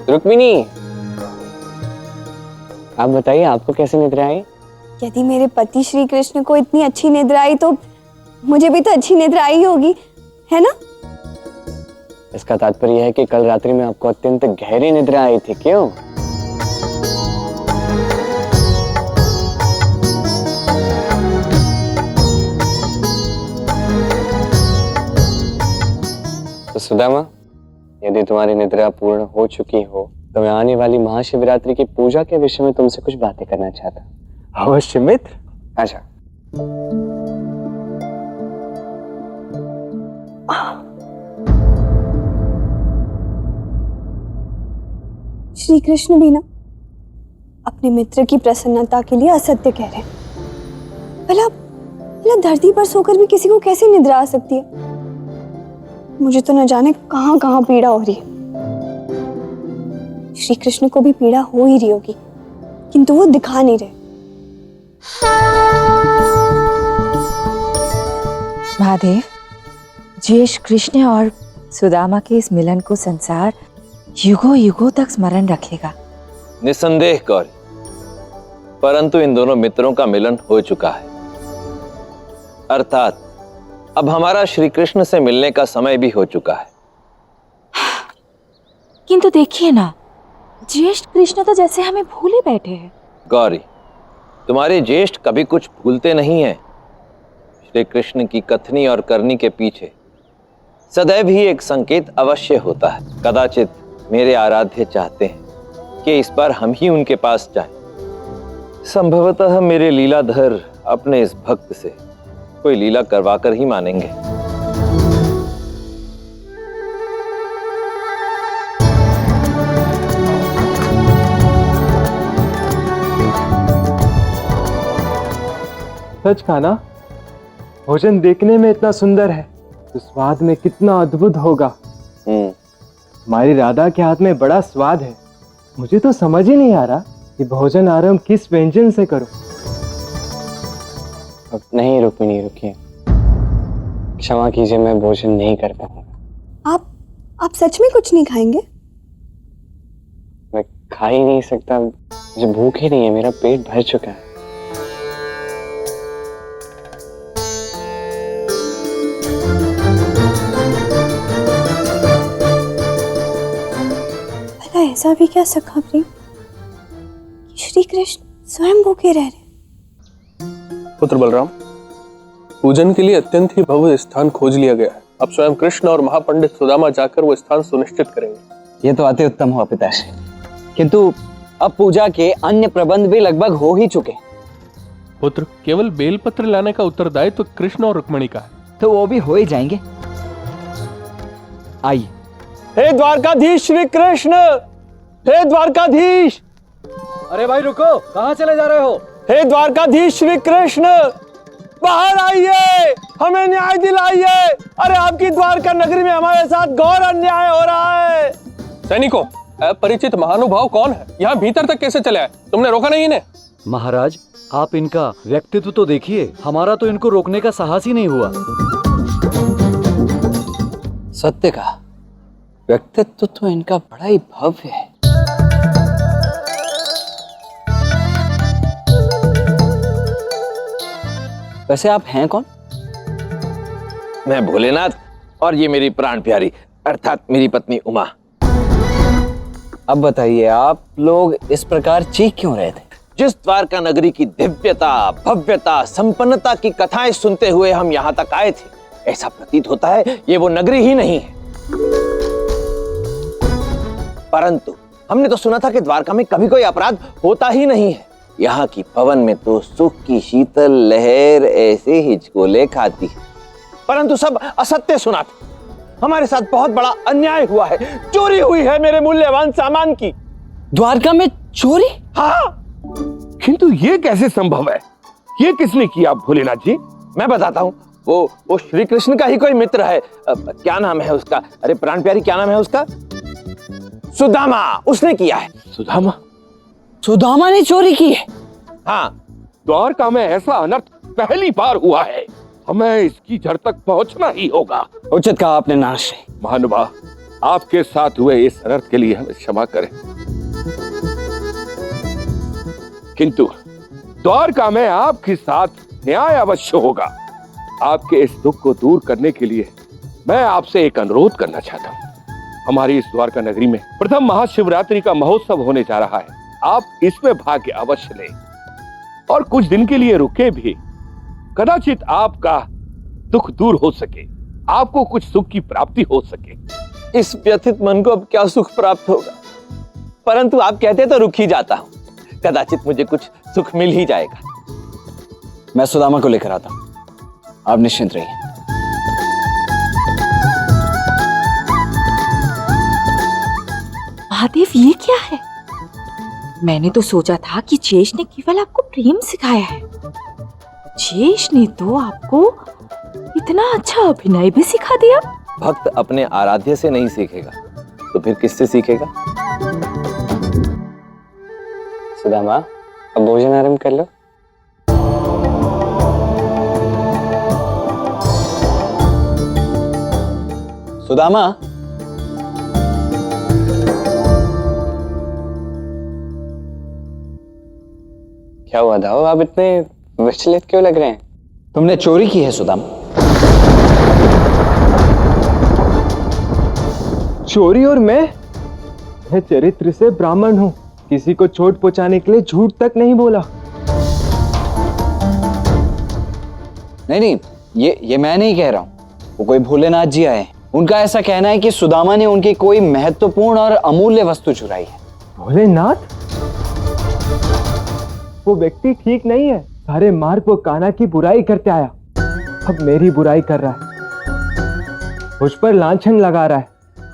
रुक्मिणी, आप बताइए आपको कैसे निद्रा आई? यदि मेरे पति श्री कृष्ण को इतनी अच्छी निद्रा आई तो मुझे भी तो अच्छी निद्रा आई होगी, है ना? इसका तात्पर्य है कि कल रात्रि में आपको अत्यंत गहरी निद्रा आई थी, क्यों? तो सुदामा, यदि तुम्हारी निद्रा पूर्ण हो चुकी हो तो मैं आने वाली महाशिवरात्रि की पूजा के विषय में तुमसे कुछ बातें करना चाहता हूँ। अवश्य मित्र। अच्छा, श्री कृष्ण भी ना अपने मित्र की प्रसन्नता के लिए असत्य कह रहे हैं। भला धरती पर सोकर भी किसी को कैसे निद्रा आ सकती है? मुझे तो न जाने कहां कहां पीड़ा हो रही है। श्री कृष्ण को भी पीड़ा हो ही रही होगी, किंतु वो दिखा नहीं रहे। महादेव, ज्येष्ठ कृष्ण और सुदामा के इस मिलन को संसार युगों युगों तक स्मरण रखेगा। निसंदेह गौरी, परंतु इन दोनों मित्रों का मिलन हो चुका है, अर्थात अब हमारा श्री कृष्ण से मिलने का समय भी हो चुका है। किंतु देखिए ना, ज्येष्ठ कृष्ण तो जैसे हमें भूल ही बैठे हैं। गौरी, तुम्हारे ज्येष्ठ कभी कुछ भूलते नहीं हैं। श्री कृष्ण की कथनी और करनी के पीछे सदैव ही एक संकेत अवश्य होता है। कदाचित मेरे आराध्य चाहते हैं कि इस बार हम ही उनके पास जाएं। संभवतः मेरे लीलाधर अपने इस भक्त से कोई लीला करवाकर ही मानेंगे। सच कहा ना, भोजन देखने में इतना सुंदर है तो स्वाद में कितना अद्भुत होगा। हमारी राधा के हाथ में बड़ा स्वाद है। मुझे तो समझ ही नहीं आ रहा कि भोजन आरंभ किस व्यंजन से करूं। अब नहीं रुक्मिणी, रुकिए, क्षमा कीजिए, मैं भोजन नहीं कर पाऊंगा। आप सच में कुछ नहीं खाएंगे? मैं खा ही नहीं सकता, मुझे भूख ही नहीं है, मेरा पेट भर चुका है। भला ऐसा भी क्या सखा प्रेम कि श्री कृष्ण स्वयं भूखे रह रहे? पुत्र बलराम, पूजन के लिए अत्यंत ही भव्य स्थान खोज लिया गया है। अब स्वयं कृष्ण और महापंडित सुदामा जाकर वो स्थान सुनिश्चित करेंगे। ये तो अति उत्तम हुआ पिताश्री, किंतु अब पूजा के अन्य प्रबंध भी लगभग हो ही चुके। पुत्र, केवल बेलपत्र लाने का उत्तरदायित्व तो कृष्ण और रुक्मिणी का है, तो वो भी हो ही जाएंगे। आइए। हे द्वारकाधीश श्री कृष्ण, हे द्वारकाधीश। अरे भाई रुको, कहाँ चले जा रहे हो? हे द्वारकाधीश श्री कृष्ण, बाहर आइए, हमें न्याय दिलाइए। अरे आपकी द्वारका नगरी में हमारे साथ घोर अन्याय हो रहा है। सैनिकों, अपरिचित महानुभाव कौन है? यहाँ भीतर तक कैसे चले आए? तुमने रोका नहीं इन्हें? महाराज, आप इनका व्यक्तित्व तो देखिए, हमारा तो इनको रोकने का साहस ही नहीं हुआ। सत्य का व्यक्तित्व तो इनका बड़ा ही भव्य है। वैसे आप हैं कौन? मैं भोलेनाथ और ये मेरी प्राण प्यारी अर्थात मेरी पत्नी उमा। अब बताइए, आप लोग इस प्रकार चीख क्यों रहे थे? जिस द्वारका नगरी की दिव्यता, भव्यता, संपन्नता की कथाएं सुनते हुए हम यहाँ तक आए थे, ऐसा प्रतीत होता है ये वो नगरी ही नहीं है। परंतु हमने तो सुना था कि द्वारका में कभी कोई अपराध होता ही नहीं है। यहाँ की पवन में तो सुख की शीतल लहर ऐसे हिचकोले खाती है। परंतु सब असत्य सुना था। हमारे साथ बहुत बड़ा अन्याय हुआ है, चोरी हुई है मेरे मूल्यवान सामान की। द्वारका में चोरी? हाँ। किंतु ये कैसे संभव है? ये किसने किया भोलेनाथ जी? मैं बताता हूँ। वो श्री कृष्ण का ही कोई मित्र है। क्या नाम है उसका? अरे प्राण प्यारी, क्या नाम है उसका? सुदामा, उसने किया है। सुदामा? सुदामा ने चोरी की है? हाँ। द्वारका में ऐसा अनर्थ पहली बार हुआ है, हमें इसकी जड़ तक पहुंचना ही होगा। उचित कहा आपने नाश। महानुभाव, आपके साथ हुए इस अनर्थ के लिए हमें क्षमा करें। किंतु द्वारका में आपके साथ न्याय अवश्य होगा। आपके इस दुख को दूर करने के लिए मैं आपसे एक अनुरोध करना चाहता हूँ। हमारी इस द्वारका नगरी में प्रथम महाशिवरात्रि का महोत्सव होने जा रहा है। आप इसमें भाग्य अवश्य लें और कुछ दिन के लिए रुके भी। कदाचित आपका दुख दूर हो सके, आपको कुछ सुख की प्राप्ति हो सके। इस व्यथित मन को अब क्या सुख प्राप्त होगा, परंतु आप कहते तो रुक ही जाता हूं। कदाचित मुझे कुछ सुख मिल ही जाएगा। मैं सुदामा को लेकर आता हूं, आप निश्चिंत रहिए। महादेव, ये क्या है? मैंने तो सोचा था कि जेश ने केवल आपको प्रेम सिखाया है। जेश ने तो आपको इतना अच्छा अभिनय भी सिखा दिया। भक्त अपने आराध्य से नहीं सीखेगा तो फिर किससे सीखेगा? सुदामा, अब भोजन आरंभ कर लो। सुदामा, क्या हुआ दाऊ, आप इतने विचलित क्यों लग रहे हैं? तुमने चोरी की है सुदामा। चोरी? और मैं चरित्र से ब्राह्मण हूं, किसी को चोट पहुंचाने के लिए झूठ तक नहीं बोला। नहीं, ये मैं नहीं कह रहा हूं, वो कोई भोलेनाथ जी आए हैं। उनका ऐसा कहना है कि सुदामा ने उनकी कोई महत्वपूर्ण और अमूल्य वस्तु चुराई है। भोलेनाथ? वो व्यक्ति ठीक नहीं है। सारे मार्ग वो कान्हा की बुराई करते आया, अब मेरी बुराई कर रहा है, मुझ पर लांछन लगा रहा है।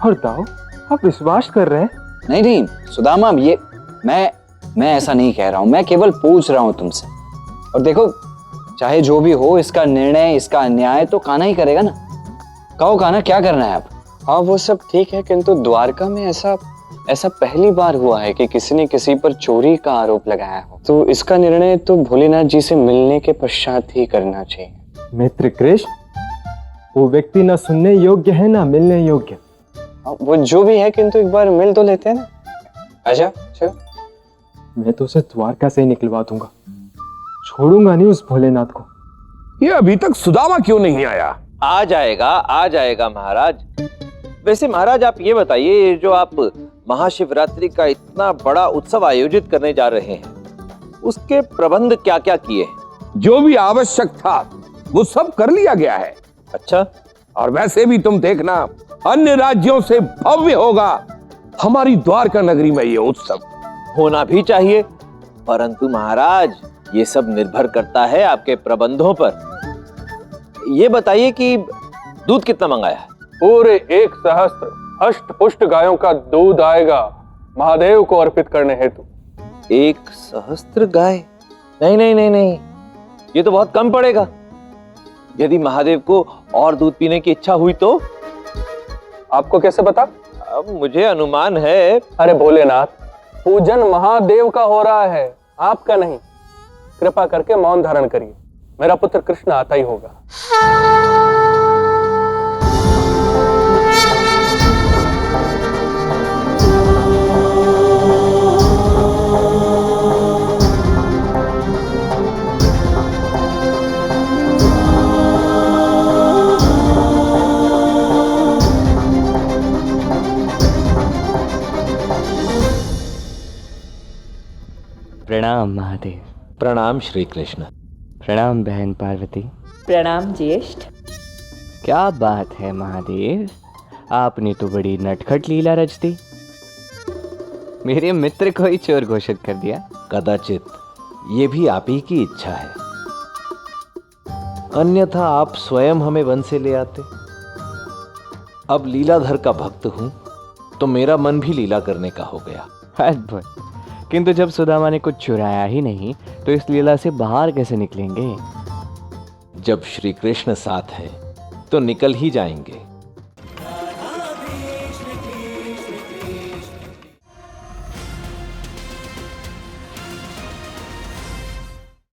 और दाऊ, आप विश्वास कर रहे हैं? नहीं सुदामा, ये मैं ऐसा नहीं कह रहा हूं, मैं केवल पूछ रहा हूं तुमसे। और देखो, चाहे जो भी हो, इसका निर्णय, इसका न्याय तो कान्हा ही करेगा ना। कहो कान्हा, क्या करना है आप? हाँ, वो सब ठीक है, किंतु द्वारका में ऐसा पहली बार हुआ है कि किसी ने किसी पर चोरी का आरोप लगाया हो, तो इसका निर्णय तो भोलेनाथ जी से मिलने के पश्चात ही करना चाहिए। मित्र कृष्ण, वो व्यक्ति ना सुनने योग्य है ना मिलने योग्य। वो जो भी है, किंतु एक बार मिल तो लेते हैं ना। आजा, चलो। मैं तो उसे द्वारका से ही निकलवा दूंगा, छोड़ूंगा नहीं उस भोलेनाथ को। ये अभी तक सुदामा क्यों नहीं आया? आ जाएगा महाराज। वैसे महाराज, आप ये बताइए, ये जो आप महाशिवरात्रि का इतना बड़ा उत्सव आयोजित करने जा रहे हैं, उसके प्रबंध क्या क्या किए? जो भी आवश्यक था वो सब कर लिया गया है। अच्छा, और वैसे भी तुम देखना, अन्य राज्यों से भव्य होगा हमारी द्वारका नगरी में ये उत्सव। होना भी चाहिए, परंतु महाराज, ये सब निर्भर करता है आपके प्रबंधों पर। ये बताइए कि दूध कितना मंगाया है? पूरे 1 सहस्त्र अष्ट पुष्ट गायों का दूध आएगा महादेव को अर्पित करने हेतु। 1 सहस्त्र गाय? नहीं, ये तो बहुत कम पड़ेगा। यदि महादेव को और दूध पीने की इच्छा हुई तो? आपको कैसे पता? अब मुझे अनुमान है। अरे भोलेनाथ, पूजन महादेव का हो रहा है, आपका नहीं। कृपा करके मौन धारण करिए, मेरा पुत्र कृष्ण आता ही होगा। प्रणाम महादेव। प्रणाम श्री कृष्ण। प्रणाम बहन पार्वती। प्रणाम ज्येष्ठ। क्या बात है महादेव, आपने तो बड़ी नटखट लीला रच दी। मेरे मित्र को ही चोर घोषित कर दिया। कदाचित ये भी आप ही की इच्छा है, अन्यथा आप स्वयं हमें वन से ले आते। अब लीलाधर का भक्त हूं तो मेरा मन भी लीला करने का हो गया। अद्भुत। किंतु जब सुदामा ने कुछ चुराया ही नहीं, तो इस लीला से बाहर कैसे निकलेंगे? जब श्री कृष्ण साथ है तो निकल ही जाएंगे।